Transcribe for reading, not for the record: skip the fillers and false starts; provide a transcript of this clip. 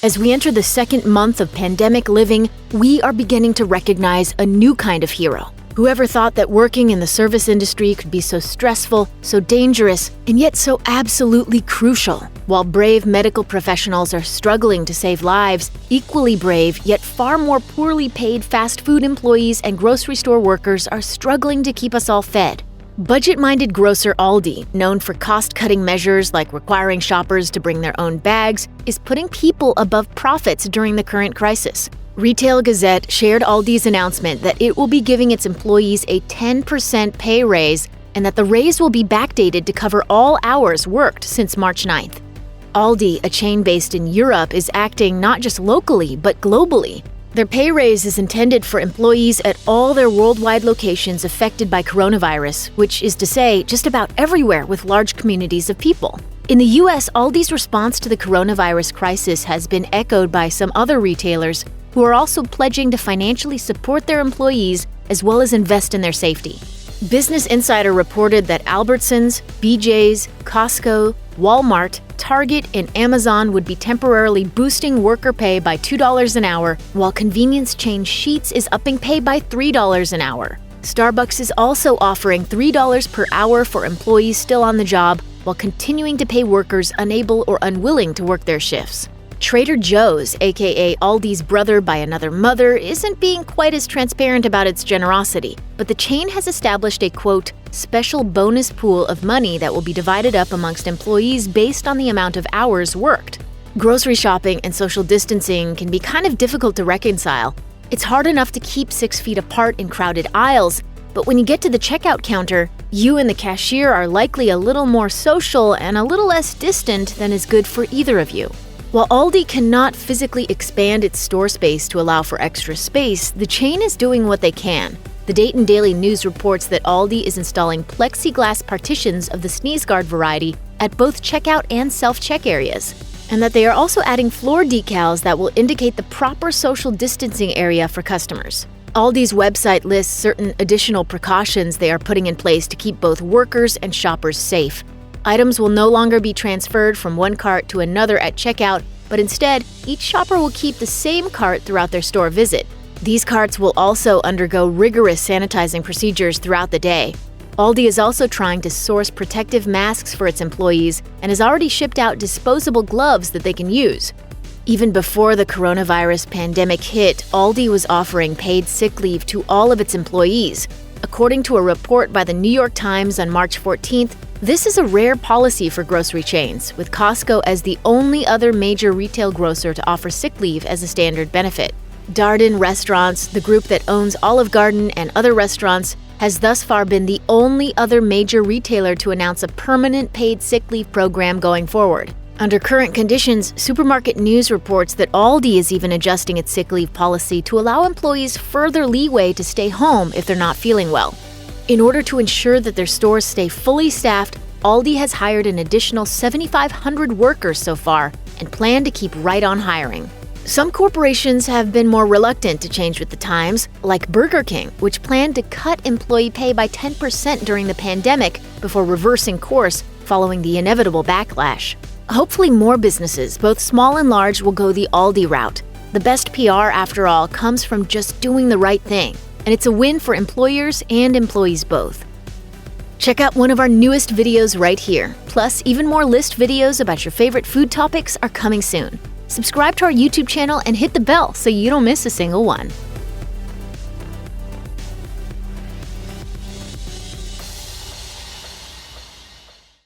As we enter the second month of pandemic living, we are beginning to recognize a new kind of hero. Whoever thought that working in the service industry could be so stressful, so dangerous, and yet so absolutely crucial? While brave medical professionals are struggling to save lives, equally brave yet far more poorly paid fast food employees and grocery store workers are struggling to keep us all fed. Budget-minded grocer Aldi, known for cost-cutting measures like requiring shoppers to bring their own bags, is putting people above profits during the current crisis. Retail Gazette shared Aldi's announcement that it will be giving its employees a 10% pay raise and that the raise will be backdated to cover all hours worked since March 9th. Aldi, a chain based in Europe, is acting not just locally but globally. Their pay raise is intended for employees at all their worldwide locations affected by coronavirus, which is to say, just about everywhere with large communities of people. In the US, Aldi's response to the coronavirus crisis has been echoed by some other retailers who are also pledging to financially support their employees as well as invest in their safety. Business Insider reported that Albertsons, BJ's, Costco, Walmart, Target, and Amazon would be temporarily boosting worker pay by $2 an hour, while convenience chain Sheetz is upping pay by $3 an hour. Starbucks is also offering $3 per hour for employees still on the job, while continuing to pay workers unable or unwilling to work their shifts. Trader Joe's, aka Aldi's brother by another mother, isn't being quite as transparent about its generosity, but the chain has established a, quote, special bonus pool of money that will be divided up amongst employees based on the amount of hours worked. Grocery shopping and social distancing can be kind of difficult to reconcile. It's hard enough to keep 6 feet apart in crowded aisles, but when you get to the checkout counter, you and the cashier are likely a little more social and a little less distant than is good for either of you. While Aldi cannot physically expand its store space to allow for extra space, the chain is doing what they can. The Dayton Daily News reports that Aldi is installing plexiglass partitions of the Sneeze Guard variety at both checkout and self-check areas, and that they are also adding floor decals that will indicate the proper social distancing area for customers. Aldi's website lists certain additional precautions they are putting in place to keep both workers and shoppers safe. Items will no longer be transferred from one cart to another at checkout, but instead, each shopper will keep the same cart throughout their store visit. These carts will also undergo rigorous sanitizing procedures throughout the day. Aldi is also trying to source protective masks for its employees and has already shipped out disposable gloves that they can use. Even before the coronavirus pandemic hit, Aldi was offering paid sick leave to all of its employees. According to a report by the New York Times on March 14th, this is a rare policy for grocery chains, with Costco as the only other major retail grocer to offer sick leave as a standard benefit. Darden Restaurants, the group that owns Olive Garden and other restaurants, has thus far been the only other major retailer to announce a permanent paid sick leave program going forward. Under current conditions, Supermarket News reports that Aldi is even adjusting its sick leave policy to allow employees further leeway to stay home if they're not feeling well. In order to ensure that their stores stay fully staffed, Aldi has hired an additional 7,500 workers so far and plan to keep right on hiring. Some corporations have been more reluctant to change with the times, like Burger King, which planned to cut employee pay by 10% during the pandemic before reversing course following the inevitable backlash. Hopefully more businesses, both small and large, will go the Aldi route. The best PR, after all, comes from just doing the right thing, and it's a win for employers and employees both. Check out one of our newest videos right here. Plus, even more list videos about your favorite food topics are coming soon. Subscribe to our YouTube channel and hit the bell so you don't miss a single one.